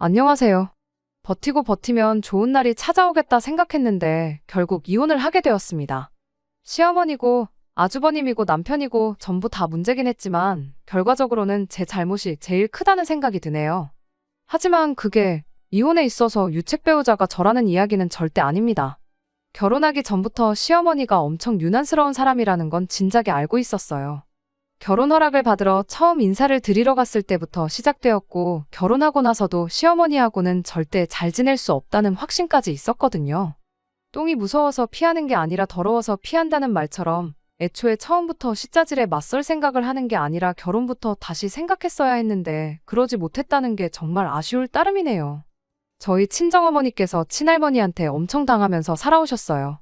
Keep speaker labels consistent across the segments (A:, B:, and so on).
A: 안녕하세요. 버티고 버티면 좋은 날이 찾아오겠다 생각했는데 결국 이혼을 하게 되었습니다. 시어머니고 아주버님이고 남편이고 전부 다 문제긴 했지만 결과적으로는 제 잘못이 제일 크다는 생각이 드네요. 하지만 그게 이혼에 있어서 유책 배우자가 저라는 이야기는 절대 아닙니다. 결혼하기 전부터 시어머니가 엄청 유난스러운 사람이라는 건 진작에 알고 있었어요. 결혼 허락을 받으러 처음 인사를 드리러 갔을 때부터 시작되었고 결혼하고 나서도 시어머니하고는 절대 잘 지낼 수 없다는 확신까지 있었거든요. 똥이 무서워서 피하는 게 아니라 더러워서 피한다는 말처럼 애초에 처음부터 시자질에 맞설 생각을 하는 게 아니라 결혼부터 다시 생각했어야 했는데 그러지 못했다는 게 정말 아쉬울 따름이네요. 저희 친정어머니께서 친할머니한테 엄청 당하면서 살아오셨어요.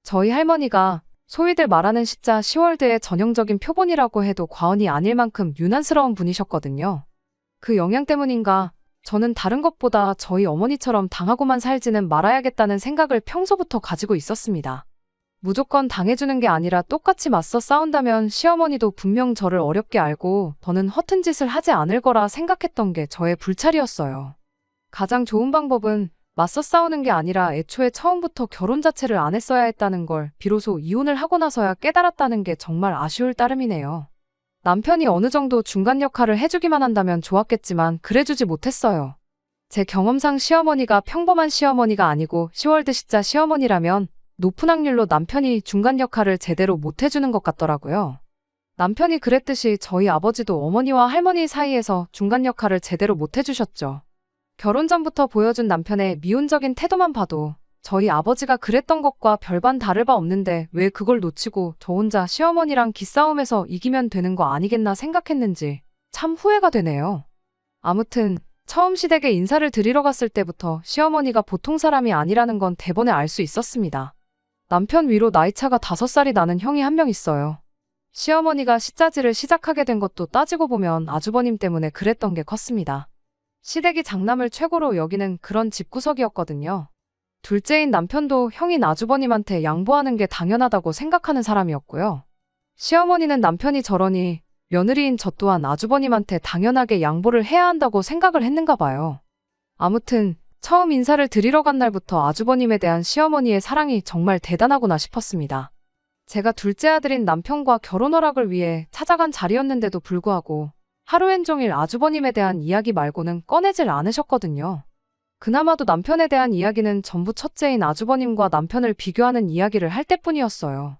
A: 저희 할머니가 소위들 말하는 시자 10월드의 전형적인 표본이라고 해도 과언이 아닐 만큼 유난스러운 분이셨거든요. 그 영향 때문인가 저는 다른 것보다 저희 어머니처럼 당하고만 살지는 말아야겠다는 생각을 평소부터 가지고 있었습니다. 무조건 당해주는 게 아니라 똑같이 맞서 싸운다면 시어머니도 분명 저를 어렵게 알고 더는 허튼 짓을 하지 않을 거라 생각했던 게 저의 불찰이었어요. 가장 좋은 방법은 맞서 싸우는 게 아니라 애초에 처음부터 결혼 자체를 안 했어야 했다는 걸 비로소 이혼을 하고 나서야 깨달았다는 게 정말 아쉬울 따름이네요. 남편이 어느 정도 중간 역할을 해주기만 한다면 좋았겠지만 그래주지 못했어요. 제 경험상 시어머니가 평범한 시어머니가 아니고 10월드 시자 시어머니라면 높은 확률로 남편이 중간 역할을 제대로 못해주는 것 같더라고요. 남편이 그랬듯이 저희 아버지도 어머니와 할머니 사이에서 중간 역할을 제대로 못해주셨죠. 결혼 전부터 보여준 남편의 미온적인 태도만 봐도 저희 아버지가 그랬던 것과 별반 다를 바 없는데 왜 그걸 놓치고 저 혼자 시어머니랑 기싸움에서 이기면 되는 거 아니겠나 생각했는지 참 후회가 되네요. 아무튼 처음 시댁에 인사를 드리러 갔을 때부터 시어머니가 보통 사람이 아니라는 건 대번에 알 수 있었습니다. 남편 위로 나이차가 5살이 나는 형이 한 명 있어요. 시어머니가 시자질을 시작하게 된 것도 따지고 보면 아주버님 때문에 그랬던 게 컸습니다. 시댁이 장남을 최고로 여기는 그런 집구석이었거든요. 둘째인 남편도 형인 아주버님한테 양보하는 게 당연하다고 생각하는 사람이었고요. 시어머니는 남편이 저러니 며느리인 저 또한 아주버님한테 당연하게 양보를 해야 한다고 생각을 했는가 봐요. 아무튼 처음 인사를 드리러 간 날부터 아주버님에 대한 시어머니의 사랑이 정말 대단하구나 싶었습니다. 제가 둘째 아들인 남편과 결혼 허락을 위해 찾아간 자리였는데도 불구하고 하루엔 종일 아주버님에 대한 이야기 말고는 꺼내질 않으셨거든요. 그나마도 남편에 대한 이야기는 전부 첫째인 아주버님과 남편을 비교하는 이야기를 할 때뿐이었어요.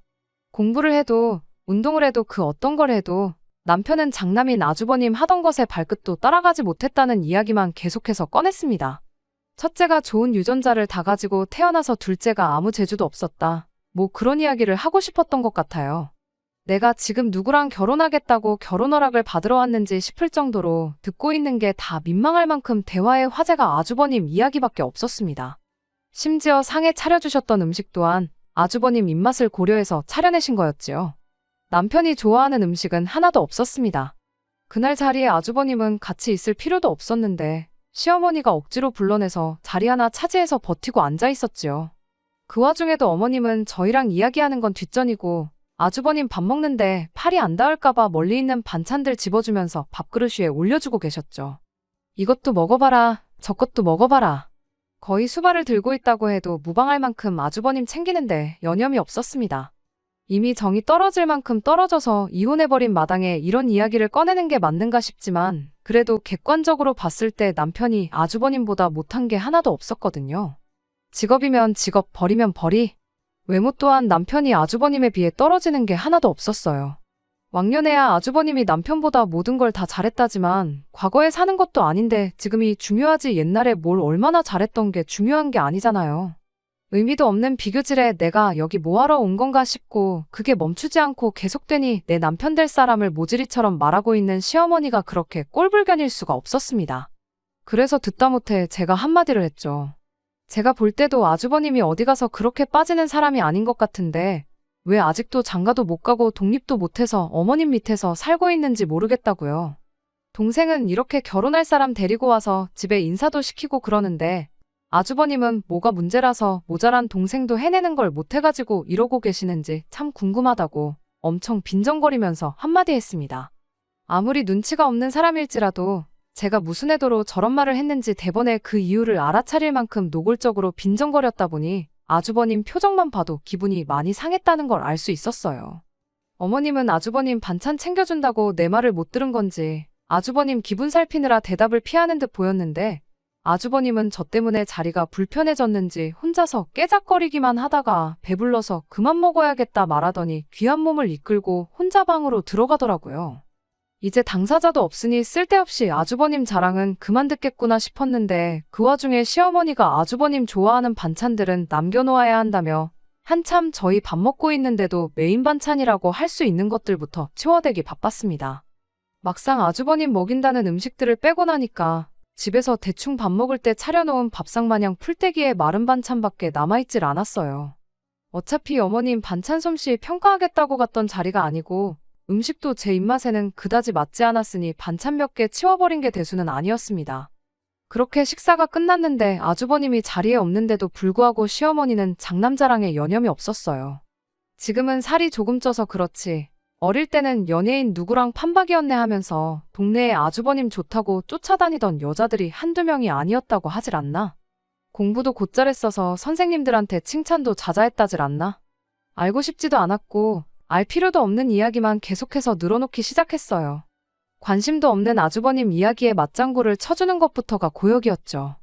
A: 공부를 해도 운동을 해도 그 어떤 걸 해도 남편은 장남인 아주버님 하던 것에 발끝도 따라가지 못했다는 이야기만 계속해서 꺼냈습니다. 첫째가 좋은 유전자를 다 가지고 태어나서 둘째가 아무 재주도 없었다. 뭐 그런 이야기를 하고 싶었던 것 같아요. 내가 지금 누구랑 결혼하겠다고 결혼 허락을 받으러 왔는지 싶을 정도로 듣고 있는 게 다 민망할 만큼 대화의 화제가 아주버님 이야기밖에 없었습니다. 심지어 상에 차려주셨던 음식 또한 아주버님 입맛을 고려해서 차려내신 거였지요. 남편이 좋아하는 음식은 하나도 없었습니다. 그날 자리에 아주버님은 같이 있을 필요도 없었는데 시어머니가 억지로 불러내서 자리 하나 차지해서 버티고 앉아 있었지요. 그 와중에도 어머님은 저희랑 이야기하는 건 뒷전이고 아주버님 밥 먹는데 팔이 안 닿을까봐 멀리 있는 반찬들 집어주면서 밥그릇 위에 올려주고 계셨죠. 이것도 먹어봐라, 저것도 먹어봐라. 거의 수발을 들고 있다고 해도 무방할 만큼 아주버님 챙기는데 여념이 없었습니다. 이미 정이 떨어질 만큼 떨어져서 이혼해버린 마당에 이런 이야기를 꺼내는 게 맞는가 싶지만 그래도 객관적으로 봤을 때 남편이 아주버님보다 못한 게 하나도 없었거든요. 직업이면 직업, 벌이면 벌이. 외모 또한 남편이 아주버님에 비해 떨어지는 게 하나도 없었어요. 왕년에야 아주버님이 남편보다 모든 걸 다 잘했다지만 과거에 사는 것도 아닌데 지금이 중요하지 옛날에 뭘 얼마나 잘했던 게 중요한 게 아니잖아요. 의미도 없는 비교질에 내가 여기 뭐하러 온 건가 싶고 그게 멈추지 않고 계속되니 내 남편 될 사람을 모질이처럼 말하고 있는 시어머니가 그렇게 꼴불견일 수가 없었습니다. 그래서 듣다 못해 제가 한마디를 했죠. 제가 볼 때도 아주버님이 어디 가서 그렇게 빠지는 사람이 아닌 것 같은데 왜 아직도 장가도 못 가고 독립도 못해서 어머님 밑에서 살고 있는지 모르겠다고요. 동생은 이렇게 결혼할 사람 데리고 와서 집에 인사도 시키고 그러는데 아주버님은 뭐가 문제라서 모자란 동생도 해내는 걸 못해가지고 이러고 계시는지 참 궁금하다고 엄청 빈정거리면서 한마디 했습니다. 아무리 눈치가 없는 사람일지라도 제가 무슨 애도로 저런 말을 했는지 대번에 그 이유를 알아차릴 만큼 노골적으로 빈정거렸다 보니 아주버님 표정만 봐도 기분이 많이 상했다는 걸 알 수 있었어요. 어머님은 아주버님 반찬 챙겨준다고 내 말을 못 들은 건지 아주버님 기분 살피느라 대답을 피하는 듯 보였는데 아주버님은 저 때문에 자리가 불편해졌는지 혼자서 깨작거리기만 하다가 배불러서 그만 먹어야겠다 말하더니 귀한 몸을 이끌고 혼자 방으로 들어가더라고요. 이제 당사자도 없으니 쓸데없이 아주버님 자랑은 그만 듣겠구나 싶었는데 그 와중에 시어머니가 아주버님 좋아하는 반찬들은 남겨놓아야 한다며 한참 저희 밥 먹고 있는데도 메인 반찬이라고 할 수 있는 것들부터 치워대기 바빴습니다. 막상 아주버님 먹인다는 음식들을 빼고 나니까 집에서 대충 밥 먹을 때 차려놓은 밥상 마냥 풀떼기에 마른 반찬밖에 남아있질 않았어요. 어차피 어머님 반찬 솜씨 평가하겠다고 갔던 자리가 아니고 음식도 제 입맛에는 그다지 맞지 않았으니 반찬 몇 개 치워버린 게 대수는 아니었습니다. 그렇게 식사가 끝났는데 아주버님이 자리에 없는데도 불구하고 시어머니는 장남자랑에 여념이 없었어요. 지금은 살이 조금 쪄서 그렇지 어릴 때는 연예인 누구랑 판박이었네 하면서 동네에 아주버님 좋다고 쫓아다니던 여자들이 한두 명이 아니었다고 하질 않나? 공부도 곧잘 했어서 선생님들한테 칭찬도 자자했다질 않나? 알고 싶지도 않았고 알 필요도 없는 이야기만 계속해서 늘어놓기 시작했어요. 관심도 없는 아주버님 이야기에 맞장구를 쳐주는 것부터가 고역이었죠.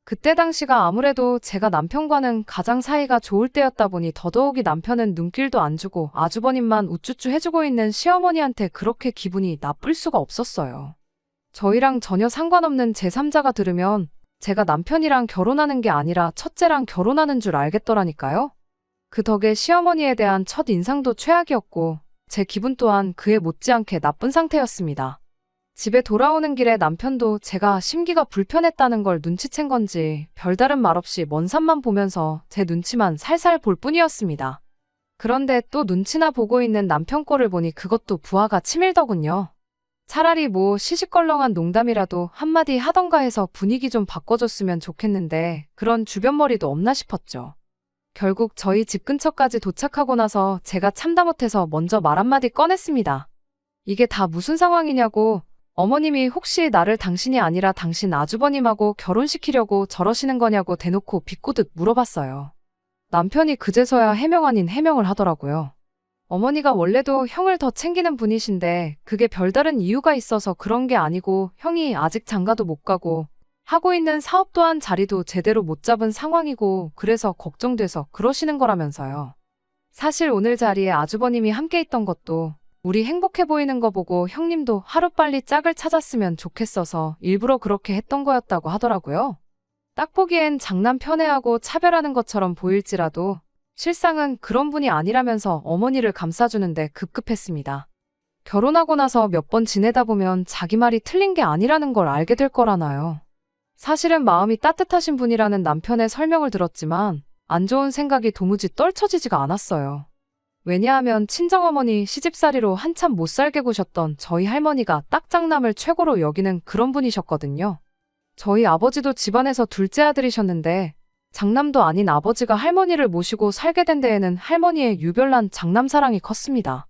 A: 그때 당시가 아무래도 제가 남편과는 가장 사이가 좋을 때였다 보니 더더욱이 남편은 눈길도 안 주고 아주버님만 우쭈쭈 해주고 있는 시어머니한테 그렇게 기분이 나쁠 수가 없었어요. 저희랑 전혀 상관없는 제3자가 들으면 제가 남편이랑 결혼하는 게 아니라 첫째랑 결혼하는 줄 알겠더라니까요. 그 덕에 시어머니에 대한 첫 인상도 최악이었고 제 기분 또한 그에 못지않게 나쁜 상태였습니다. 집에 돌아오는 길에 남편도 제가 심기가 불편했다는 걸 눈치챈 건지 별다른 말 없이 먼 산만 보면서 제 눈치만 살살 볼 뿐이었습니다. 그런데 또 눈치나 보고 있는 남편 꼴을 보니 그것도 부하가 치밀더군요. 차라리 뭐 시시껄렁한 농담이라도 한마디 하던가 해서 분위기 좀 바꿔줬으면 좋겠는데 그런 주변머리도 없나 싶었죠. 결국 저희 집 근처까지 도착하고 나서 제가 참다 못해서 먼저 말 한마디 꺼냈습니다. 이게 다 무슨 상황이냐고. 어머님이 혹시 나를 당신이 아니라 당신 아주버님하고 결혼시키려고 저러시는 거냐고 대놓고 비꼬듯 물어봤어요. 남편이 그제서야 해명 아닌 해명을 하더라고요. 어머니가 원래도 형을 더 챙기는 분이신데 그게 별다른 이유가 있어서 그런 게 아니고 형이 아직 장가도 못 가고 하고 있는 사업 또한 자리도 제대로 못 잡은 상황이고 그래서 걱정돼서 그러시는 거라면서요. 사실 오늘 자리에 아주버님이 함께 있던 것도 우리 행복해 보이는 거 보고 형님도 하루빨리 짝을 찾았으면 좋겠어서 일부러 그렇게 했던 거였다고 하더라고요. 딱 보기엔 장남 편애하고 차별하는 것처럼 보일지라도 실상은 그런 분이 아니라면서 어머니를 감싸주는데 급급했습니다. 결혼하고 나서 몇 번 지내다 보면 자기 말이 틀린 게 아니라는 걸 알게 될 거라나요. 사실은 마음이 따뜻하신 분이라는 남편의 설명을 들었지만 안 좋은 생각이 도무지 떨쳐지지가 않았어요. 왜냐하면 친정어머니 시집살이로 한참 못 살게 구셨던 저희 할머니가 딱 장남을 최고로 여기는 그런 분이셨거든요. 저희 아버지도 집안에서 둘째 아들이셨는데 장남도 아닌 아버지가 할머니를 모시고 살게 된 데에는 할머니의 유별난 장남 사랑이 컸습니다.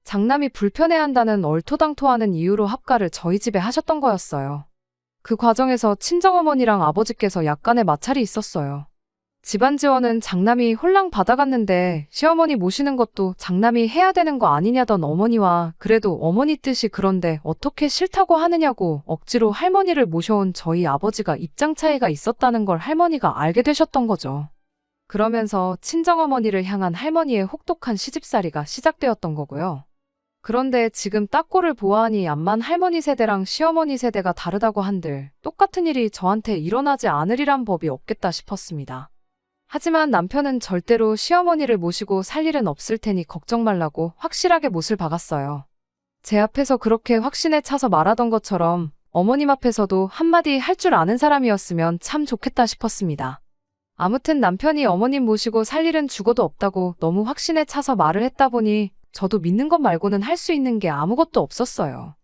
A: 장남이 불편해한다는 얼토당토하는 이유로 합가를 저희 집에 하셨던 거였어요. 그 과정에서 친정어머니랑 아버지께서 약간의 마찰이 있었어요. 집안 지원은 장남이 홀랑 받아갔는데 시어머니 모시는 것도 장남이 해야 되는 거 아니냐던 어머니와 그래도 어머니 뜻이 그런데 어떻게 싫다고 하느냐고 억지로 할머니를 모셔온 저희 아버지가 입장 차이가 있었다는 걸 할머니가 알게 되셨던 거죠. 그러면서 친정어머니를 향한 할머니의 혹독한 시집살이가 시작되었던 거고요. 그런데 지금 딱 꼴을 보아하니 암만 할머니 세대랑 시어머니 세대가 다르다고 한들 똑같은 일이 저한테 일어나지 않으리란 법이 없겠다 싶었습니다. 하지만 남편은 절대로 시어머니를 모시고 살 일은 없을 테니 걱정 말라고 확실하게 못을 박았어요. 제 앞에서 그렇게 확신에 차서 말하던 것처럼 어머님 앞에서도 한마디 할 줄 아는 사람이었으면 참 좋겠다 싶었습니다. 아무튼 남편이 어머님 모시고 살 일은 죽어도 없다고 너무 확신에 차서 말을 했다 보니 저도 믿는 것 말고는 할 수 있는 게 아무것도 없었어요.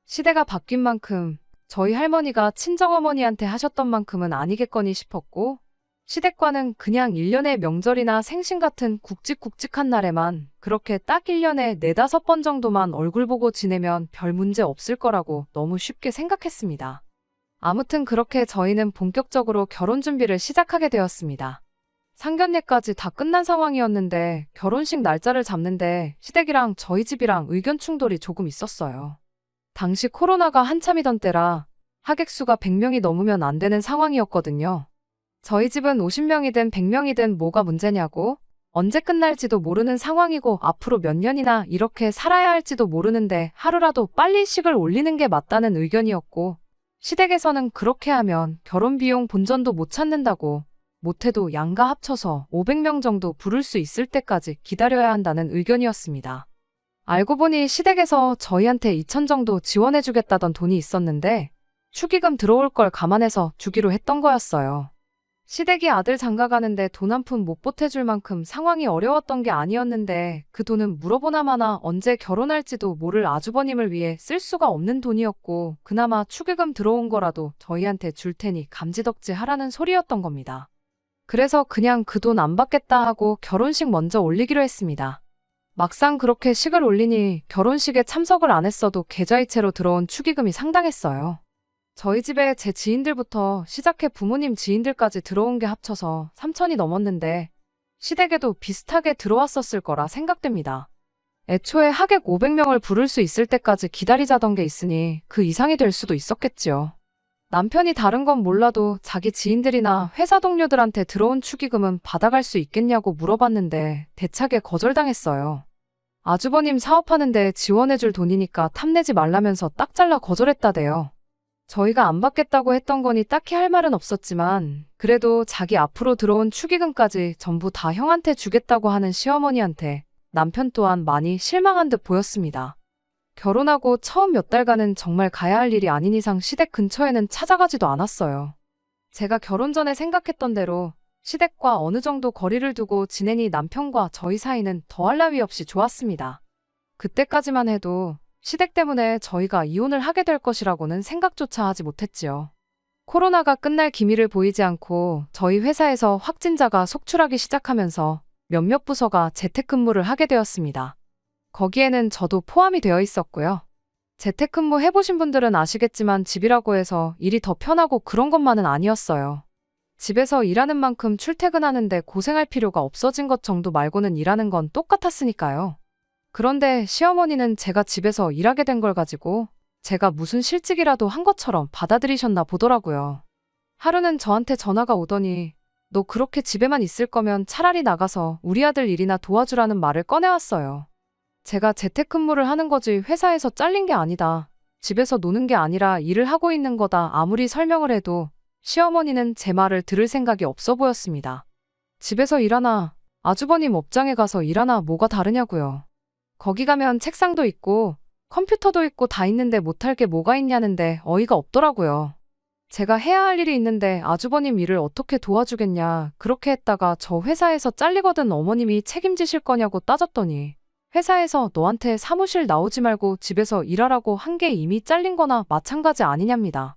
A: 시대가 바뀐 만큼 저희 할머니가 친정어머니한테 하셨던 만큼은 아니겠거니 싶었고 시댁과는 그냥 1년의 명절이나 생신 같은 굵직굵직한 날에만 그렇게 딱 1년에 4-5번 정도만 얼굴 보고 지내면 별 문제 없을 거라고 너무 쉽게 생각했습니다. 아무튼 그렇게 저희는 본격적으로 결혼 준비를 시작하게 되었습니다. 상견례까지 다 끝난 상황이었는데 결혼식 날짜를 잡는데 시댁이랑 저희 집이랑 의견 충돌이 조금 있었어요. 당시 코로나가 한참이던 때라 하객 수가 100명이 넘으면 안 되는 상황이었거든요. 저희 집은 50명이든 100명이든 뭐가 문제냐고, 언제 끝날지도 모르는 상황이고 앞으로 몇 년이나 이렇게 살아야 할지도 모르는데 하루라도 빨리 식을 올리는 게 맞다는 의견이었고, 시댁에서는 그렇게 하면 결혼 비용 본전도 못 찾는다고, 못해도 양가 합쳐서 500명 정도 부를 수 있을 때까지 기다려야 한다는 의견이었습니다. 알고 보니 시댁에서 저희한테 2천 정도 지원해주겠다던 돈이 있었는데 축의금 들어올 걸 감안해서 주기로 했던 거였어요. 시댁이 아들 장가 가는데 돈 한 푼 못 보태줄 만큼 상황이 어려웠던 게 아니었는데 그 돈은 물어보나 마나 언제 결혼할지도 모를 아주버님을 위해 쓸 수가 없는 돈이었고 그나마 축의금 들어온 거라도 저희한테 줄 테니 감지덕지 하라는 소리였던 겁니다. 그래서 그냥 그 돈 안 받겠다 하고 결혼식 먼저 올리기로 했습니다. 막상 그렇게 식을 올리니 결혼식에 참석을 안 했어도 계좌이체로 들어온 축의금이 상당했어요. 저희 집에 제 지인들부터 시작해 부모님 지인들까지 들어온 게 합쳐서 3천이 넘었는데 시댁에도 비슷하게 들어왔었을 거라 생각됩니다. 애초에 하객 500명을 부를 수 있을 때까지 기다리자던 게 있으니 그 이상이 될 수도 있었겠지요. 남편이 다른 건 몰라도 자기 지인들이나 회사 동료들한테 들어온 축의금은 받아갈 수 있겠냐고 물어봤는데 대차게 거절당했어요. 아주버님 사업하는데 지원해줄 돈이니까 탐내지 말라면서 딱 잘라 거절했다대요. 저희가 안 받겠다고 했던 거니 딱히 할 말은 없었지만 그래도 자기 앞으로 들어온 축의금까지 전부 다 형한테 주겠다고 하는 시어머니한테 남편 또한 많이 실망한 듯 보였습니다. 결혼하고 처음 몇 달간은 정말 가야 할 일이 아닌 이상 시댁 근처에는 찾아가지도 않았어요. 제가 결혼 전에 생각했던 대로 시댁과 어느 정도 거리를 두고 지내니 남편과 저희 사이는 더할 나위 없이 좋았습니다. 그때까지만 해도 시댁 때문에 저희가 이혼을 하게 될 것이라고는 생각조차 하지 못했지요. 코로나가 끝날 기미를 보이지 않고 저희 회사에서 확진자가 속출하기 시작하면서 몇몇 부서가 재택근무를 하게 되었습니다. 거기에는 저도 포함이 되어 있었고요. 재택근무 해보신 분들은 아시겠지만 집이라고 해서 일이 더 편하고 그런 것만은 아니었어요. 집에서 일하는 만큼 출퇴근하는데 고생할 필요가 없어진 것 정도 말고는 일하는 건 똑같았으니까요. 그런데 시어머니는 제가 집에서 일하게 된 걸 가지고 제가 무슨 실직이라도 한 것처럼 받아들이셨나 보더라고요. 하루는 저한테 전화가 오더니 너 그렇게 집에만 있을 거면 차라리 나가서 우리 아들 일이나 도와주라는 말을 꺼내왔어요. 제가 재택근무를 하는 거지 회사에서 잘린 게 아니다. 집에서 노는 게 아니라 일을 하고 있는 거다. 아무리 설명을 해도 시어머니는 제 말을 들을 생각이 없어 보였습니다. 집에서 일하나 아주버님 업장에 가서 일하나 뭐가 다르냐고요. 거기 가면 책상도 있고 컴퓨터도 있고 다 있는데 못할 게 뭐가 있냐는데 어이가 없더라고요. 제가 해야 할 일이 있는데 아주버님 일을 어떻게 도와주겠냐. 그렇게 했다가 저 회사에서 잘리거든 어머님이 책임지실 거냐고 따졌더니 회사에서 너한테 사무실 나오지 말고 집에서 일하라고 한 게 이미 잘린 거나 마찬가지 아니냐입니다.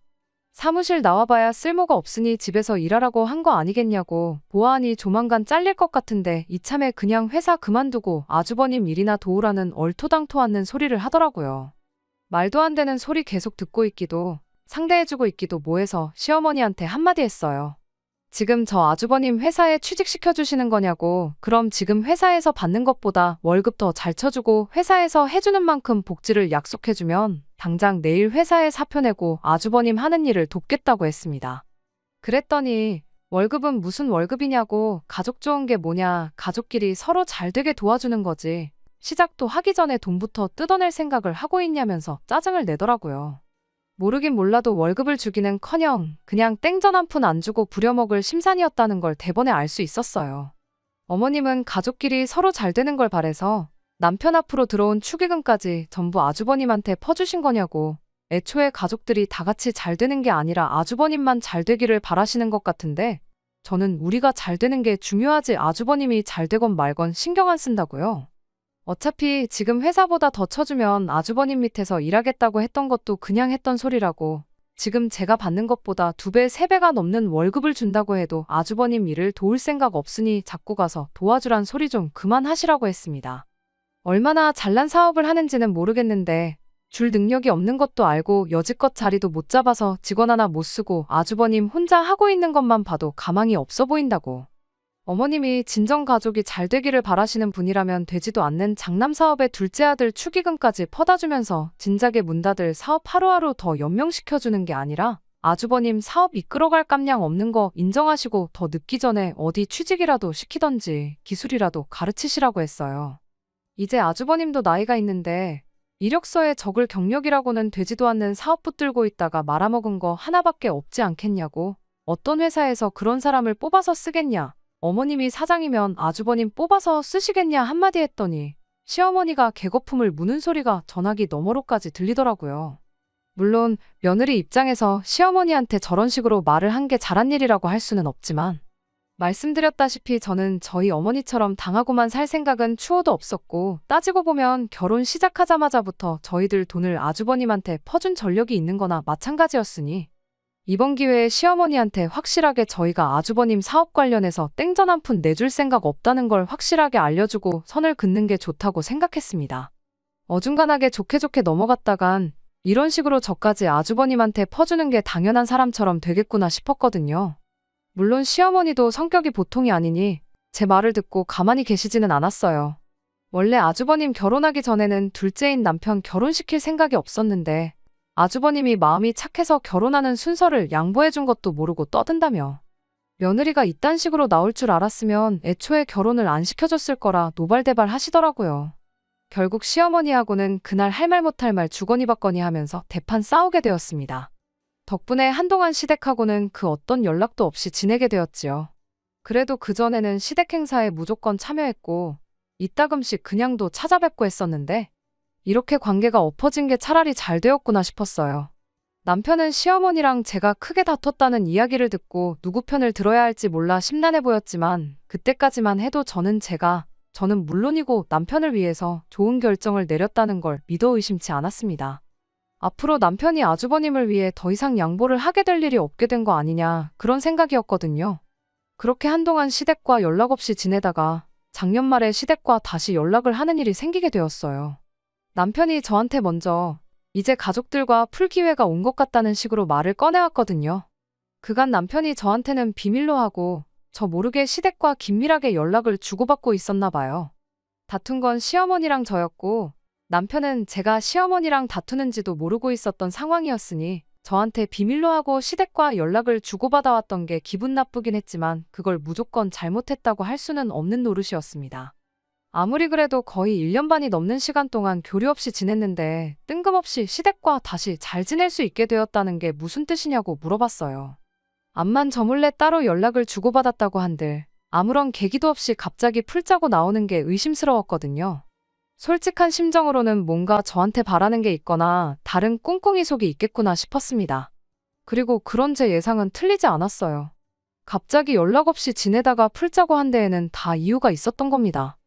A: 사무실 나와봐야 쓸모가 없으니 집에서 일하라고 한 거 아니겠냐고 보아하니 조만간 잘릴 것 같은데 이참에 그냥 회사 그만두고 아주버님 일이나 도우라는 얼토당토 않는 소리를 하더라고요. 말도 안 되는 소리 계속 듣고 있기도 상대해주고 있기도 뭐해서 시어머니한테 한마디 했어요. 지금 저 아주버님 회사에 취직시켜주시는 거냐고. 그럼 지금 회사에서 받는 것보다 월급 더 잘 쳐주고 회사에서 해주는 만큼 복지를 약속해주면 당장 내일 회사에 사표 내고 아주버님 하는 일을 돕겠다고 했습니다. 그랬더니 월급은 무슨 월급이냐고. 가족 좋은 게 뭐냐. 가족끼리 서로 잘 되게 도와주는 거지. 시작도 하기 전에 돈부터 뜯어낼 생각을 하고 있냐면서 짜증을 내더라고요. 모르긴 몰라도 월급을 주기는커녕 그냥 땡전 한 푼 안 주고 부려먹을 심산이었다는 걸 대번에 알 수 있었어요. 어머님은 가족끼리 서로 잘 되는 걸 바래서 남편 앞으로 들어온 축의금까지 전부 아주버님한테 퍼주신 거냐고. 애초에 가족들이 다 같이 잘 되는 게 아니라 아주버님만 잘 되기를 바라시는 것 같은데 저는 우리가 잘 되는 게 중요하지 아주버님이 잘 되건 말건 신경 안 쓴다고요. 어차피 지금 회사보다 더 쳐주면 아주버님 밑에서 일하겠다고 했던 것도 그냥 했던 소리라고. 지금 제가 받는 것보다 2배, 3배가 넘는 월급을 준다고 해도 아주버님 일을 도울 생각 없으니 자꾸 가서 도와주란 소리 좀 그만하시라고 했습니다. 얼마나 잘난 사업을 하는지는 모르겠는데 줄 능력이 없는 것도 알고 여지껏 자리도 못 잡아서 직원 하나 못 쓰고 아주버님 혼자 하고 있는 것만 봐도 가망이 없어 보인다고. 어머님이 진정 가족이 잘 되기를 바라시는 분이라면 되지도 않는 장남 사업에 둘째 아들 축의금까지 퍼다 주면서 진작에 문 닫을 사업 하루하루 더 연명시켜주는 게 아니라 아주버님 사업 이끌어갈 깜냥 없는 거 인정하시고 더 늦기 전에 어디 취직이라도 시키던지 기술이라도 가르치시라고 했어요. 이제 아주버님도 나이가 있는데 이력서에 적을 경력이라고는 되지도 않는 사업 붙들고 있다가 말아먹은 거 하나밖에 없지 않겠냐고. 어떤 회사에서 그런 사람을 뽑아서 쓰겠냐. 어머님이 사장이면 아주버님 뽑아서 쓰시겠냐 한마디 했더니 시어머니가 개거품을 무는 소리가 전화기 너머로까지 들리더라고요. 물론 며느리 입장에서 시어머니한테 저런 식으로 말을 한 게 잘한 일이라고 할 수는 없지만 말씀드렸다시피 저는 저희 어머니처럼 당하고만 살 생각은 추호도 없었고 따지고 보면 결혼 시작하자마자부터 저희들 돈을 아주버님한테 퍼준 전력이 있는 거나 마찬가지였으니 이번 기회에 시어머니한테 확실하게 저희가 아주버님 사업 관련해서 땡전 한 푼 내줄 생각 없다는 걸 확실하게 알려주고 선을 긋는 게 좋다고 생각했습니다. 어중간하게 좋게 넘어갔다간 이런 식으로 저까지 아주버님한테 퍼주는 게 당연한 사람처럼 되겠구나 싶었거든요. 물론 시어머니도 성격이 보통이 아니니 제 말을 듣고 가만히 계시지는 않았어요. 원래 아주버님 결혼하기 전에는 둘째인 남편 결혼시킬 생각이 없었는데 아주버님이 마음이 착해서 결혼하는 순서를 양보해준 것도 모르고 떠든다며. 며느리가 이딴 식으로 나올 줄 알았으면 애초에 결혼을 안 시켜줬을 거라 노발대발 하시더라고요. 결국 시어머니하고는 그날 할 말 못할 말 주거니 받거니 하면서 대판 싸우게 되었습니다. 덕분에 한동안 시댁하고는 그 어떤 연락도 없이 지내게 되었지요. 그래도 그전에는 시댁 행사에 무조건 참여했고 이따금씩 그냥도 찾아뵙고 했었는데 이렇게 관계가 엎어진 게 차라리 잘 되었구나 싶었어요. 남편은 시어머니랑 제가 크게 다퉜다는 이야기를 듣고 누구 편을 들어야 할지 몰라 심란해 보였지만 그때까지만 해도 저는 물론이고 남편을 위해서 좋은 결정을 내렸다는 걸 믿어 의심치 않았습니다. 앞으로 남편이 아주버님을 위해 더 이상 양보를 하게 될 일이 없게 된 거 아니냐 그런 생각이었거든요. 그렇게 한동안 시댁과 연락 없이 지내다가 작년 말에 시댁과 다시 연락을 하는 일이 생기게 되었어요. 남편이 저한테 먼저 이제 가족들과 풀 기회가 온 것 같다는 식으로 말을 꺼내왔거든요. 그간 남편이 저한테는 비밀로 하고 저 모르게 시댁과 긴밀하게 연락을 주고받고 있었나 봐요. 다툰 건 시어머니랑 저였고 남편은 제가 시어머니랑 다투는지도 모르고 있었던 상황이었으니 저한테 비밀로 하고 시댁과 연락을 주고받아왔던 게 기분 나쁘긴 했지만 그걸 무조건 잘못했다고 할 수는 없는 노릇이었습니다. 아무리 그래도 거의 1년 반이 넘는 시간 동안 교류 없이 지냈는데 뜬금없이 시댁과 다시 잘 지낼 수 있게 되었다는 게 무슨 뜻이냐고 물어봤어요. 암만 저 몰래 따로 연락을 주고받았다고 한들 아무런 계기도 없이 갑자기 풀자고 나오는 게 의심스러웠거든요. 솔직한 심정으로는 뭔가 저한테 바라는 게 있거나 다른 꿍꿍이 속이 있겠구나 싶었습니다. 그리고 그런 제 예상은 틀리지 않았어요. 갑자기 연락 없이 지내다가 풀자고 한 데에는 다 이유가 있었던 겁니다.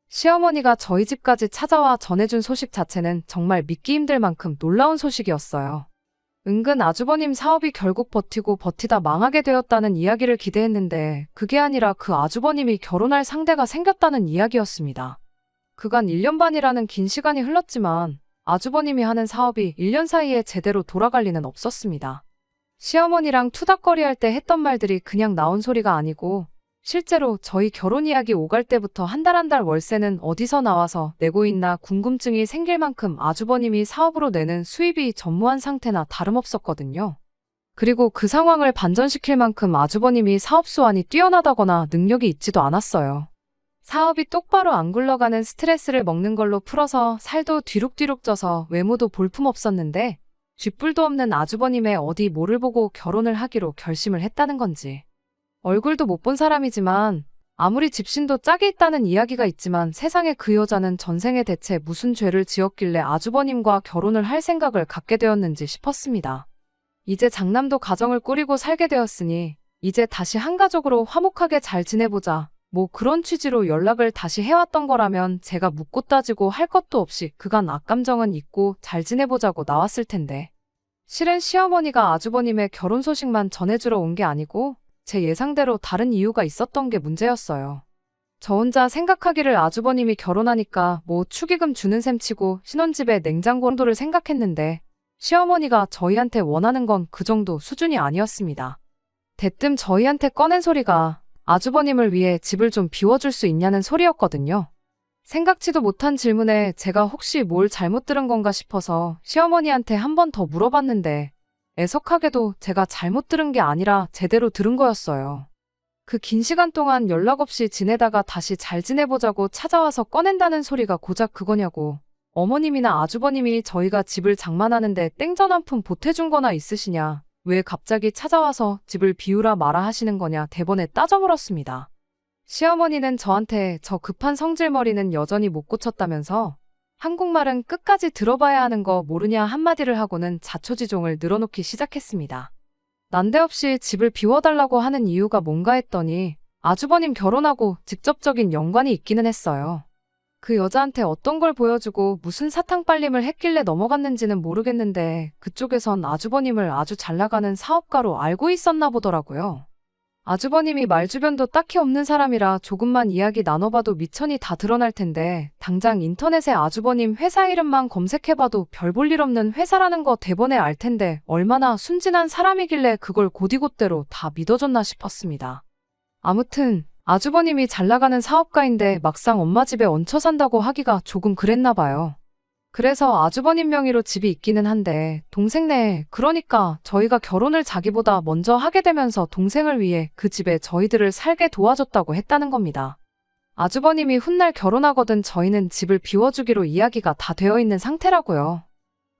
A: 시어머니가 저희 집까지 찾아와 전해준 소식 자체는 정말 믿기 힘들 만큼 놀라운 소식이었어요. 은근 아주버님 사업이 결국 버티고 버티다 망하게 되었다는 이야기를 기대했는데 그게 아니라 그 아주버님이 결혼할 상대가 생겼다는 이야기였습니다. 그간 1년 반이라는 긴 시간이 흘렀지만 아주버님이 하는 사업이 1년 사이에 제대로 돌아갈 리는 없었습니다. 시어머니랑 투닥거리할 때 했던 말들이 그냥 나온 소리가 아니고 실제로 저희 결혼 이야기 오갈 때부터 한 달 한 달 월세는 어디서 나와서 내고 있나 궁금증이 생길 만큼 아주버님이 사업으로 내는 수입이 전무한 상태나 다름없었거든요. 그리고 그 상황을 반전시킬 만큼 아주버님이 사업 수완이 뛰어나다거나 능력이 있지도 않았어요. 사업이 똑바로 안 굴러가는 스트레스를 먹는 걸로 풀어서 살도 뒤룩뒤룩 쪄서 외모도 볼품없었는데 쥐뿔도 없는 아주버님의 어디 뭐를 보고 결혼을 하기로 결심을 했다는 건지. 얼굴도 못 본 사람이지만 아무리 집신도 짝이 있다는 이야기가 있지만 세상에 그 여자는 전생에 대체 무슨 죄를 지었길래 아주버님과 결혼을 할 생각을 갖게 되었는지 싶었습니다. 이제 장남도 가정을 꾸리고 살게 되었으니 이제 다시 한가족으로 화목하게 잘 지내보자. 뭐 그런 취지로 연락을 다시 해왔던 거라면 제가 묻고 따지고 할 것도 없이 그간 악감정은 잊고 잘 지내보자고 나왔을 텐데. 실은 시어머니가 아주버님의 결혼 소식만 전해주러 온 게 아니고 제 예상대로 다른 이유가 있었던 게 문제였어요. 저 혼자 생각하기를 아주버님이 결혼하니까 뭐 축의금 주는 셈 치고 신혼집에 냉장고 온도를 생각했는데 시어머니가 저희한테 원하는 건 그 정도 수준이 아니었습니다. 대뜸 저희한테 꺼낸 소리가 아주버님을 위해 집을 좀 비워줄 수 있냐는 소리였거든요. 생각지도 못한 질문에 제가 혹시 뭘 잘못 들은 건가 싶어서 시어머니한테 한 번 더 물어봤는데 애석하게도 제가 잘못 들은 게 아니라 제대로 들은 거였어요. 그 긴 시간 동안 연락 없이 지내다가 다시 잘 지내보자고 찾아와서 꺼낸다는 소리가 고작 그거냐고. 어머님이나 아주버님이 저희가 집을 장만하는데 땡전 한 푼 보태준 거나 있으시냐. 왜 갑자기 찾아와서 집을 비우라 마라 하시는 거냐 대번에 따져 물었습니다. 시어머니는 저한테 저 급한 성질머리는 여전히 못 고쳤다면서 한국말은 끝까지 들어봐야 하는 거 모르냐 한마디를 하고는 자초지종을 늘어놓기 시작했습니다. 난데없이 집을 비워달라고 하는 이유가 뭔가 했더니 아주버님 결혼하고 직접적인 연관이 있기는 했어요. 그 여자한테 어떤 걸 보여주고 무슨 사탕 빨림을 했길래 넘어갔는지는 모르겠는데 그쪽에선 아주버님을 아주 잘나가는 사업가로 알고 있었나 보더라고요. 아주버님이 말주변도 딱히 없는 사람이라 조금만 이야기 나눠봐도 미천이 다 드러날 텐데 당장 인터넷에 아주버님 회사 이름만 검색해봐도 별 볼 일 없는 회사라는 거 대번에 알 텐데 얼마나 순진한 사람이길래 그걸 곧이곧대로 다 믿어줬나 싶었습니다. 아무튼 아주버님이 잘나가는 사업가인데 막상 엄마 집에 얹혀 산다고 하기가 조금 그랬나 봐요. 그래서 아주버님 명의로 집이 있기는 한데 동생네, 그러니까 저희가 결혼을 자기보다 먼저 하게 되면서 동생을 위해 그 집에 저희들을 살게 도와줬다고 했다는 겁니다. 아주버님이 훗날 결혼하거든 저희는 집을 비워주기로 이야기가 다 되어 있는 상태라고요.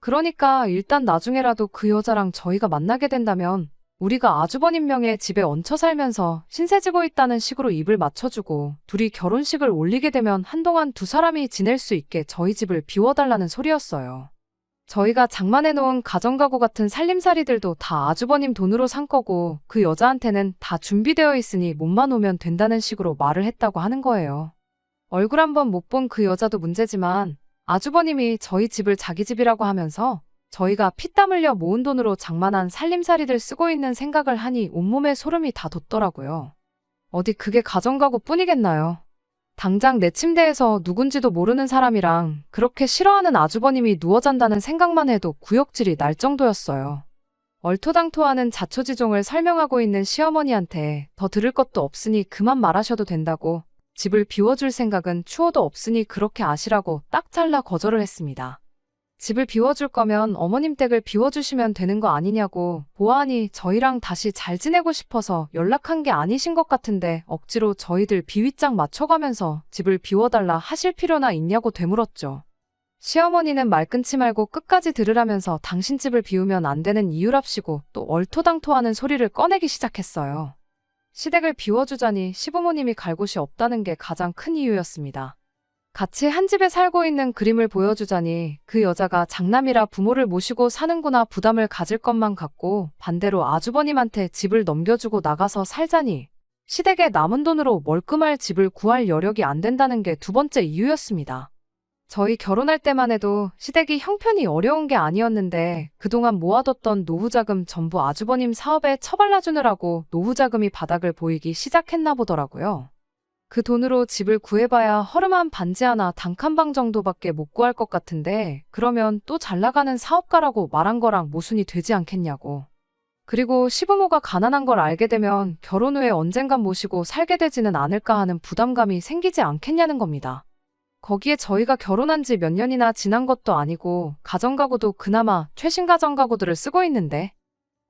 A: 그러니까 일단 나중에라도 그 여자랑 저희가 만나게 된다면 우리가 아주버님 명의 집에 얹혀 살면서 신세 지고 있다는 식으로 입을 맞춰주고 둘이 결혼식을 올리게 되면 한동안 두 사람이 지낼 수 있게 저희 집을 비워달라는 소리였어요. 저희가 장만해놓은 가정가구 같은 살림살이들도 다 아주버님 돈으로 산 거고 그 여자한테는 다 준비되어 있으니 몸만 오면 된다는 식으로 말을 했다고 하는 거예요. 얼굴 한번 못 본 그 여자도 문제지만 아주버님이 저희 집을 자기 집이라고 하면서 저희가 피땀 흘려 모은 돈으로 장만한 살림살이들 쓰고 있는 생각을 하니 온몸에 소름이 다 돋더라고요. 어디 그게 가정가구 뿐이겠나요? 당장 내 침대에서 누군지도 모르는 사람이랑 그렇게 싫어하는 아주버님이 누워 잔다는 생각만 해도 구역질이 날 정도였어요. 얼토당토하는 자초지종을 설명하고 있는 시어머니한테 더 들을 것도 없으니 그만 말하셔도 된다고 집을 비워줄 생각은 추호도 없으니 그렇게 아시라고 딱 잘라 거절을 했습니다. 집을 비워줄 거면 어머님 댁을 비워주시면 되는 거 아니냐고 보아하니 저희랑 다시 잘 지내고 싶어서 연락한 게 아니신 것 같은데 억지로 저희들 비위짝 맞춰가면서 집을 비워달라 하실 필요나 있냐고 되물었죠. 시어머니는 말 끊지 말고 끝까지 들으라면서 당신 집을 비우면 안 되는 이유랍시고 또 얼토당토하는 소리를 꺼내기 시작했어요. 시댁을 비워주자니 시부모님이 갈 곳이 없다는 게 가장 큰 이유였습니다. 같이 한 집에 살고 있는 그림을 보여주자니 그 여자가 장남이라 부모를 모시고 사는구나 부담을 가질 것만 같고 반대로 아주버님한테 집을 넘겨주고 나가서 살자니 시댁에 남은 돈으로 멀끔할 집을 구할 여력이 안 된다는 게 두 번째 이유였습니다. 저희 결혼할 때만 해도 시댁이 형편이 어려운 게 아니었는데 그동안 모아뒀던 노후자금 전부 아주버님 사업에 처발라주느라고 노후자금이 바닥을 보이기 시작했나 보더라고요. 그 돈으로 집을 구해봐야 허름한 반지 하나 단칸방 정도밖에 못 구할 것 같은데 그러면 또 잘나가는 사업가라고 말한 거랑 모순이 되지 않겠냐고. 그리고 시부모가 가난한 걸 알게 되면 결혼 후에 언젠간 모시고 살게 되지는 않을까 하는 부담감이 생기지 않겠냐는 겁니다. 거기에 저희가 결혼한 지 몇 년이나 지난 것도 아니고 가정가구도 그나마 최신 가정가구들을 쓰고 있는데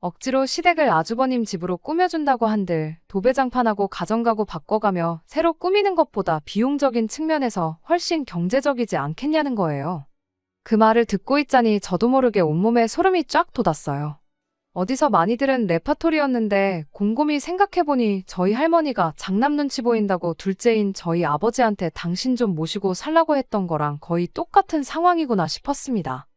A: 억지로 시댁을 아주버님 집으로 꾸며준다고 한들 도배장판하고 가정가구 바꿔가며 새로 꾸미는 것보다 비용적인 측면에서 훨씬 경제적이지 않겠냐는 거예요. 그 말을 듣고 있자니 저도 모르게 온몸에 소름이 쫙 돋았어요. 어디서 많이 들은 레파토리였는데 곰곰이 생각해보니 저희 할머니가 장남 눈치 보인다고 둘째인 저희 아버지한테 당신 좀 모시고 살라고 했던 거랑 거의 똑같은 상황이구나 싶었습니다.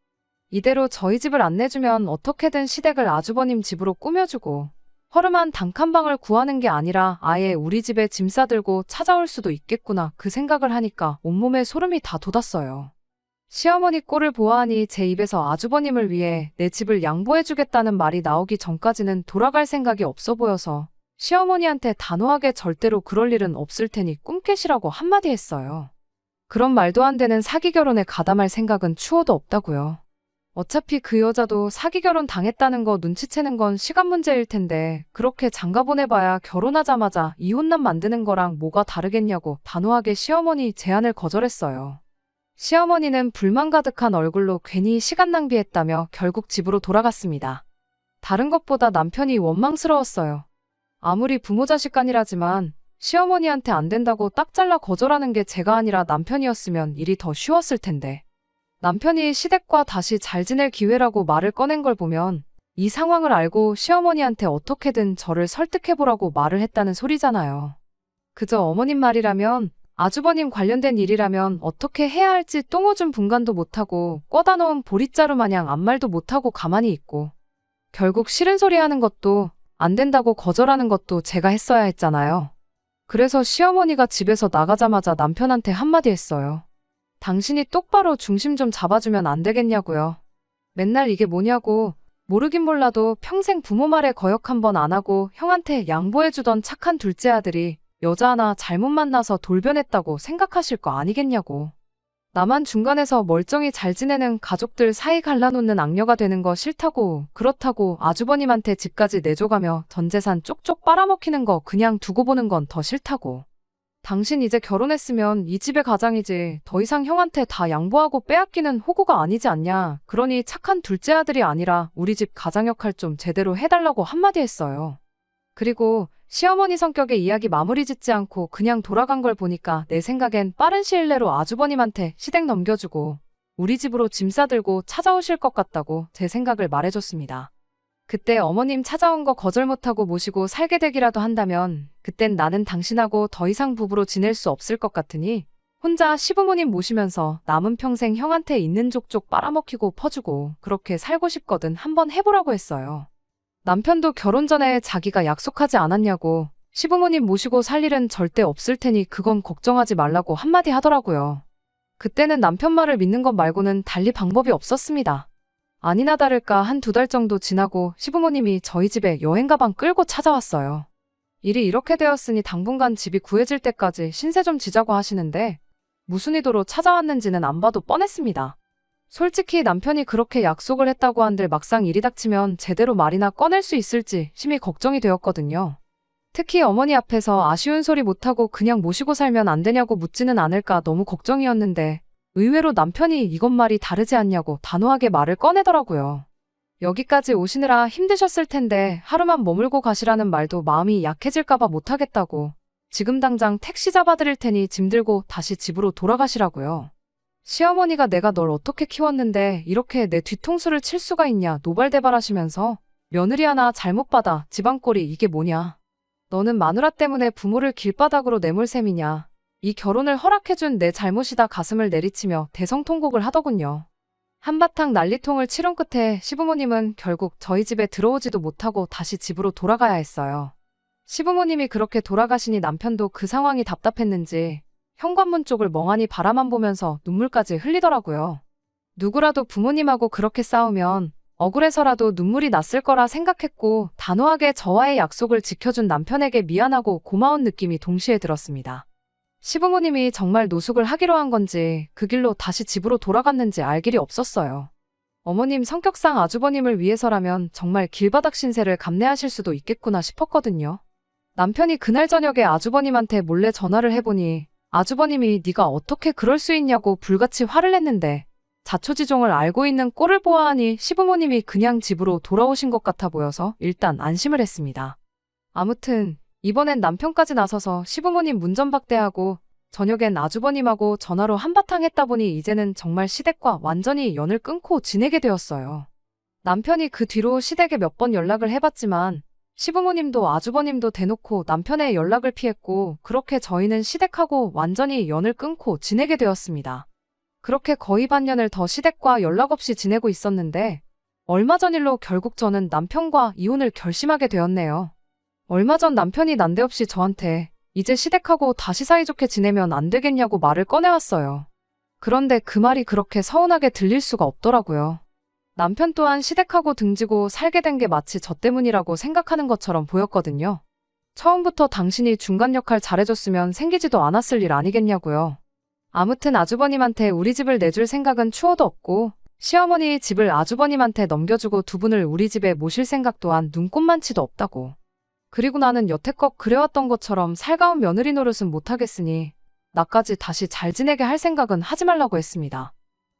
A: 이대로 저희 집을 안 내주면 어떻게든 시댁을 아주버님 집으로 꾸며주고 허름한 단칸방을 구하는 게 아니라 아예 우리 집에 짐 싸들고 찾아올 수도 있겠구나 그 생각을 하니까 온몸에 소름이 다 돋았어요. 시어머니 꼴을 보아하니 제 입에서 아주버님을 위해 내 집을 양보해주겠다는 말이 나오기 전까지는 돌아갈 생각이 없어 보여서 시어머니한테 단호하게 절대로 그럴 일은 없을 테니 꿈 깨시라고 한마디 했어요. 그런 말도 안 되는 사기 결혼에 가담할 생각은 추호도 없다고요. 어차피 그 여자도 사기 결혼 당했다는 거 눈치채는 건 시간 문제일 텐데 그렇게 장가 보내봐야 결혼하자마자 이혼남 만드는 거랑 뭐가 다르겠냐고 단호하게 시어머니 제안을 거절했어요. 시어머니는 불만 가득한 얼굴로 괜히 시간 낭비했다며 결국 집으로 돌아갔습니다. 다른 것보다 남편이 원망스러웠어요. 아무리 부모 자식 간이라지만 시어머니한테 안 된다고 딱 잘라 거절하는 게 제가 아니라 남편이었으면 일이 더 쉬웠을 텐데. 남편이 시댁과 다시 잘 지낼 기회라고 말을 꺼낸 걸 보면 이 상황을 알고 시어머니한테 어떻게든 저를 설득해보라고 말을 했다는 소리잖아요. 그저 어머님 말이라면 아주버님 관련된 일이라면 어떻게 해야 할지 똥오줌 분간도 못하고 꿔다 놓은 보릿자루 마냥 아무 말도 못하고 가만히 있고 결국 싫은 소리 하는 것도 안 된다고 거절하는 것도 제가 했어야 했잖아요. 그래서 시어머니가 집에서 나가자마자 남편한테 한마디 했어요. 당신이 똑바로 중심 좀 잡아주면 안 되겠냐고요. 맨날 이게 뭐냐고 모르긴 몰라도 평생 부모 말에 거역 한 번 안 하고 형한테 양보해주던 착한 둘째 아들이 여자 하나 잘못 만나서 돌변했다고 생각하실 거 아니겠냐고. 나만 중간에서 멀쩡히 잘 지내는 가족들 사이 갈라놓는 악녀가 되는 거 싫다고 그렇다고 아주버님한테 집까지 내줘가며 전 재산 쪽쪽 빨아먹히는 거 그냥 두고 보는 건 더 싫다고. 당신 이제 결혼했으면 이 집의 가장이지 더 이상 형한테 다 양보하고 빼앗기는 호구가 아니지 않냐. 그러니 착한 둘째 아들이 아니라 우리 집 가장 역할 좀 제대로 해달라고 한마디 했어요. 그리고 시어머니 성격에 이야기 마무리 짓지 않고 그냥 돌아간 걸 보니까 내 생각엔 빠른 시일 내로 아주버님한테 시댁 넘겨주고 우리 집으로 짐 싸들고 찾아오실 것 같다고 제 생각을 말해줬습니다. 그때 어머님 찾아온 거 거절 못하고 모시고 살게 되기라도 한다면 그땐 나는 당신하고 더 이상 부부로 지낼 수 없을 것 같으니 혼자 시부모님 모시면서 남은 평생 형한테 있는 족족 빨아먹히고 퍼주고 그렇게 살고 싶거든 한번 해보라고 했어요. 남편도 결혼 전에 자기가 약속하지 않았냐고 시부모님 모시고 살 일은 절대 없을 테니 그건 걱정하지 말라고 한마디 하더라고요. 그때는 남편 말을 믿는 것 말고는 달리 방법이 없었습니다. 아니나 다를까 한 2달 정도 지나고 시부모님이 저희 집에 여행 가방 끌고 찾아왔어요. 일이 이렇게 되었으니 당분간 집이 구해질 때까지 신세 좀 지자고 하시는데 무슨 의도로 찾아왔는지는 안 봐도 뻔했습니다. 솔직히 남편이 그렇게 약속을 했다고 한들 막상 일이 닥치면 제대로 말이나 꺼낼 수 있을지 심히 걱정이 되었거든요. 특히 어머니 앞에서 아쉬운 소리 못하고 그냥 모시고 살면 안 되냐고 묻지는 않을까 너무 걱정이었는데 의외로 남편이 이것 말이 다르지 않냐고 단호하게 말을 꺼내더라고요. 여기까지 오시느라 힘드셨을 텐데 하루만 머물고 가시라는 말도 마음이 약해질까봐 못하겠다고 지금 당장 택시 잡아드릴 테니 짐 들고 다시 집으로 돌아가시라고요. 시어머니가 내가 널 어떻게 키웠는데 이렇게 내 뒤통수를 칠 수가 있냐 노발대발하시면서 며느리 하나 잘못 받아 집안꼴이 이게 뭐냐. 너는 마누라 때문에 부모를 길바닥으로 내몰 셈이냐. 이 결혼을 허락해준 내 잘못이다 가슴을 내리치며 대성통곡을 하더군요. 한바탕 난리통을 치른 끝에 시부모님은 결국 저희 집에 들어오지도 못하고 다시 집으로 돌아가야 했어요. 시부모님이 그렇게 돌아가시니 남편도 그 상황이 답답했는지 현관문 쪽을 멍하니 바라만 보면서 눈물까지 흘리더라고요. 누구라도 부모님하고 그렇게 싸우면 억울해서라도 눈물이 났을 거라 생각했고 단호하게 저와의 약속을 지켜준 남편에게 미안하고 고마운 느낌이 동시에 들었습니다. 시부모님이 정말 노숙을 하기로 한 건지 그 길로 다시 집으로 돌아갔는지 알 길이 없었어요. 어머님 성격상 아주버님을 위해서라면 정말 길바닥 신세를 감내하실 수도 있겠구나 싶었거든요. 남편이 그날 저녁에 아주버님한테 몰래 전화를 해보니 아주버님이 네가 어떻게 그럴 수 있냐고 불같이 화를 냈는데 자초지종을 알고 있는 꼴을 보아하니 시부모님이 그냥 집으로 돌아오신 것 같아 보여서 일단 안심을 했습니다. 아무튼 이번엔 남편까지 나서서 시부모님 문전박대하고 저녁엔 아주버님하고 전화로 한바탕 했다 보니 이제는 정말 시댁과 완전히 연을 끊고 지내게 되었어요. 남편이 그 뒤로 시댁에 몇 번 연락을 해봤지만 시부모님도 아주버님도 대놓고 남편의 연락을 피했고 그렇게 저희는 시댁하고 완전히 연을 끊고 지내게 되었습니다. 그렇게 거의 반년을 더 시댁과 연락 없이 지내고 있었는데 얼마 전 일로 결국 저는 남편과 이혼을 결심하게 되었네요. 얼마 전 남편이 난데없이 저한테 이제 시댁하고 다시 사이좋게 지내면 안 되겠냐고 말을 꺼내왔어요. 그런데 그 말이 그렇게 서운하게 들릴 수가 없더라고요. 남편 또한 시댁하고 등지고 살게 된 게 마치 저 때문이라고 생각하는 것처럼 보였거든요. 처음부터 당신이 중간 역할 잘해줬으면 생기지도 않았을 일 아니겠냐고요. 아무튼 아주버님한테 우리 집을 내줄 생각은 추워도 없고 시어머니 집을 아주버님한테 넘겨주고 두 분을 우리 집에 모실 생각 또한 눈꼽만치도 없다고. 그리고 나는 여태껏 그래왔던 것처럼 살가운 며느리 노릇은 못하겠으니 나까지 다시 잘 지내게 할 생각은 하지 말라고 했습니다.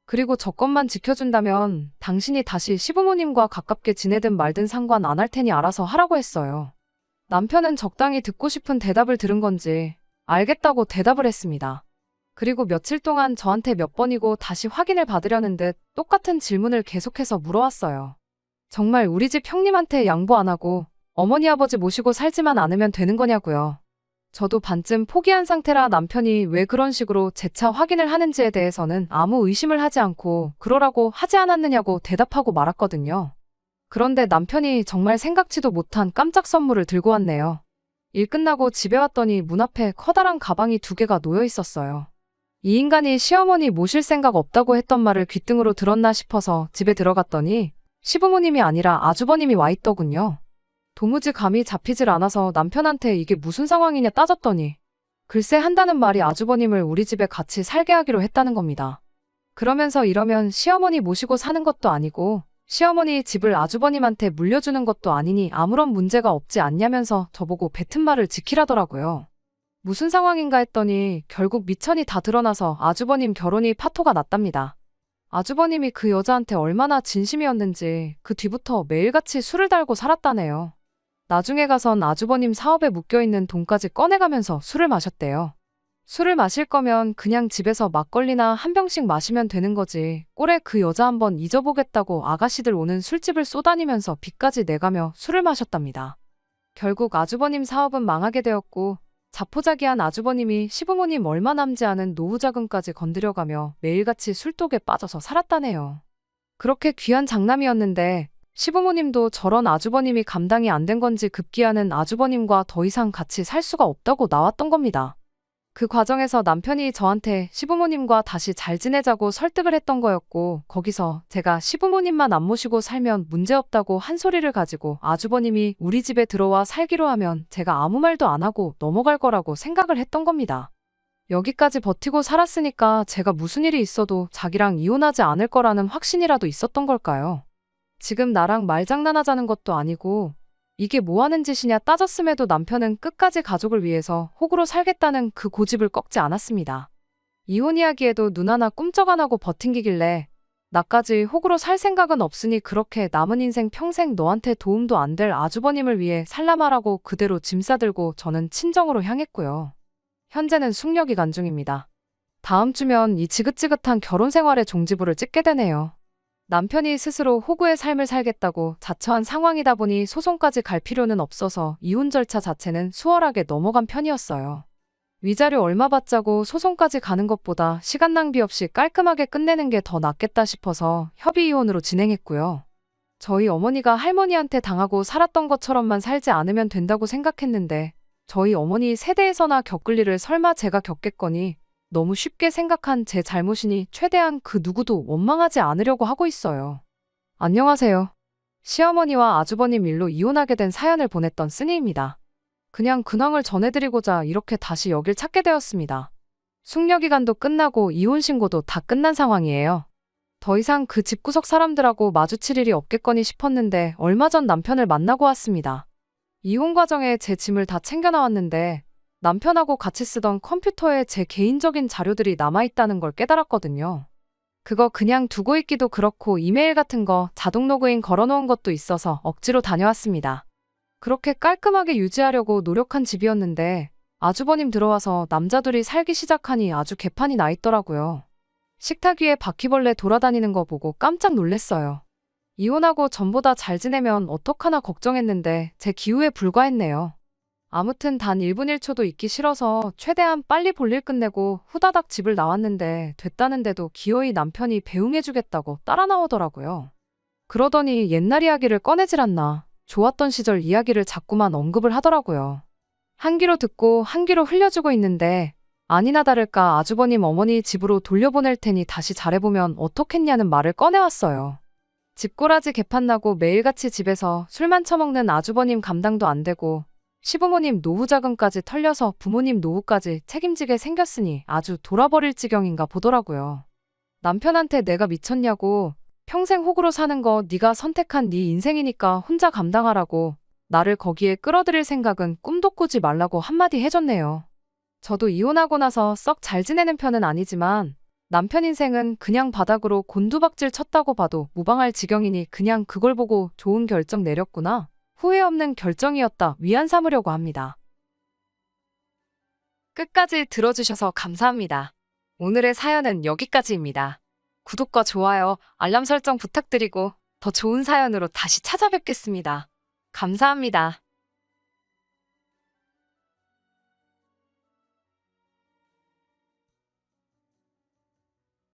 A: 그리고 저 것만 지켜준다면 당신이 다시 시부모님과 가깝게 지내든 말든 상관 안 할 테니 알아서 하라고 했어요. 남편은 적당히 듣고 싶은 대답을 들은 건지 알겠다고 대답을 했습니다. 그리고 며칠 동안 저한테 몇 번이고 다시 확인을 받으려는 듯 똑같은 질문을 계속해서 물어왔어요. 정말 우리 집 형님한테 양보 안 하고 어머니 아버지 모시고 살지만 않으면 되는 거냐고요. 저도 반쯤 포기한 상태라 남편이 왜 그런 식으로 재차 확인을 하는지에 대해서는 아무 의심을 하지 않고 그러라고 하지 않았느냐고 대답하고 말았거든요. 그런데 남편이 정말 생각지도 못한 깜짝 선물을 들고 왔네요. 일 끝나고 집에 왔더니 문 앞에 커다란 가방이 2개가 놓여 있었어요. 이 인간이 시어머니 모실 생각 없다고 했던 말을 귓등으로 들었나 싶어서 집에 들어갔더니 시부모님이 아니라 아주버님이 와 있더군요. 도무지 감이 잡히질 않아서 남편한테 이게 무슨 상황이냐 따졌더니 글쎄 한다는 말이 아주버님을 우리 집에 같이 살게 하기로 했다는 겁니다. 그러면서 이러면 시어머니 모시고 사는 것도 아니고 시어머니 집을 아주버님한테 물려주는 것도 아니니 아무런 문제가 없지 않냐면서 저보고 뱉은 말을 지키라더라고요. 무슨 상황인가 했더니 결국 미천이 다 드러나서 아주버님 결혼이 파토가 났답니다. 아주버님이 그 여자한테 얼마나 진심이었는지 그 뒤부터 매일같이 술을 달고 살았다네요. 나중에 가선 아주버님 사업에 묶여있는 돈까지 꺼내가면서 술을 마셨대요. 술을 마실 거면 그냥 집에서 막걸리나 한 병씩 마시면 되는 거지. 꼴에 그 여자 한번 잊어보겠다고 아가씨들 오는 술집을 쏘다니면서 빚까지 내가며 술을 마셨답니다. 결국 아주버님 사업은 망하게 되었고 자포자기한 아주버님이 시부모님 얼마 남지 않은 노후 자금까지 건드려가며 매일같이 술독에 빠져서 살았다네요. 그렇게 귀한 장남이었는데 시부모님도 저런 아주버님이 감당이 안 된 건지 급기야는 아주버님과 더 이상 같이 살 수가 없다고 나왔던 겁니다. 그 과정에서 남편이 저한테 시부모님과 다시 잘 지내자고 설득을 했던 거였고 거기서 제가 시부모님만 안 모시고 살면 문제없다고 한 소리를 가지고 아주버님이 우리 집에 들어와 살기로 하면 제가 아무 말도 안 하고 넘어갈 거라고 생각을 했던 겁니다. 여기까지 버티고 살았으니까 제가 무슨 일이 있어도 자기랑 이혼하지 않을 거라는 확신이라도 있었던 걸까요? 지금 나랑 말장난하자는 것도 아니고 이게 뭐 하는 짓이냐 따졌음에도 남편은 끝까지 가족을 위해서 호구로 살겠다는 그 고집을 꺾지 않았습니다. 이혼 이야기에도 눈 하나 꿈쩍 안 하고 버팅기길래 나까지 호구로 살 생각은 없으니 그렇게 남은 인생 평생 너한테 도움도 안 될 아주버님을 위해 살라마라고 그대로 짐 싸들고 저는 친정으로 향했고요. 현재는 숙려기간 중입니다. 다음 주면 이 지긋지긋한 결혼 생활의 종지부를 찍게 되네요. 남편이 스스로 호구의 삶을 살겠다고 자처한 상황이다 보니 소송까지 갈 필요는 없어서 이혼 절차 자체는 수월하게 넘어간 편이었어요. 위자료 얼마 받자고 소송까지 가는 것보다 시간 낭비 없이 깔끔하게 끝내는 게 더 낫겠다 싶어서 협의 이혼으로 진행했고요. 저희 어머니가 할머니한테 당하고 살았던 것처럼만 살지 않으면 된다고 생각했는데 저희 어머니 세대에서나 겪을 일을 설마 제가 겪겠거니 너무 쉽게 생각한 제 잘못이니 최대한 그 누구도 원망하지 않으려고 하고 있어요. 안녕하세요. 시어머니와 아주버님 일로 이혼하게 된 사연을 보냈던 쓰니입니다. 그냥 근황을 전해드리고자 이렇게 다시 여길 찾게 되었습니다. 숙려기간도 끝나고 이혼 신고도 다 끝난 상황이에요. 더 이상 그 집구석 사람들하고 마주칠 일이 없겠거니 싶었는데 얼마 전 남편을 만나고 왔습니다. 이혼 과정에 제 짐을 다 챙겨 나왔는데 남편하고 같이 쓰던 컴퓨터에 제 개인적인 자료들이 남아있다는 걸 깨달았거든요. 그거 그냥 두고 있기도 그렇고 이메일 같은 거 자동 로그인 걸어놓은 것도 있어서 억지로 다녀왔습니다. 그렇게 깔끔하게 유지하려고 노력한 집이었는데 아주버님 들어와서 남자들이 살기 시작하니 아주 개판이 나 있더라고요. 식탁 위에 바퀴벌레 돌아다니는 거 보고 깜짝 놀랐어요. 이혼하고 전보다 잘 지내면 어떡하나 걱정했는데 제 기우에 불과했네요. 아무튼 단 1분 1초도 있기 싫어서 최대한 빨리 볼일 끝내고 후다닥 집을 나왔는데 됐다는데도 기어이 남편이 배웅해주겠다고 따라 나오더라고요. 그러더니 옛날 이야기를 꺼내질 않나 좋았던 시절 이야기를 자꾸만 언급을 하더라고요. 한 귀로 듣고 한 귀로 흘려주고 있는데 아니나 다를까 아주버님 어머니 집으로 돌려보낼 테니 다시 잘해보면 어떻겠냐는 말을 꺼내왔어요. 집꼬라지 개판나고 매일같이 집에서 술만 처먹는 아주버님 감당도 안 되고 시부모님 노후 자금까지 털려서 부모님 노후까지 책임지게 생겼으니 아주 돌아버릴 지경인가 보더라고요. 남편한테 내가 미쳤냐고, 평생 호구로 사는 거 네가 선택한 네 인생이니까 혼자 감당하라고, 나를 거기에 끌어들일 생각은 꿈도 꾸지 말라고 한마디 해줬네요. 저도 이혼하고 나서 썩 잘 지내는 편은 아니지만 남편 인생은 그냥 바닥으로 곤두박질 쳤다고 봐도 무방할 지경이니 그냥 그걸 보고 좋은 결정 내렸구나, 후회 없는 결정이었다 위안 삼으려고 합니다. 끝까지 들어주셔서 감사합니다. 오늘의 사연은 여기까지입니다. 구독과 좋아요, 알람 설정 부탁드리고 더 좋은 사연으로 다시 찾아뵙겠습니다. 감사합니다.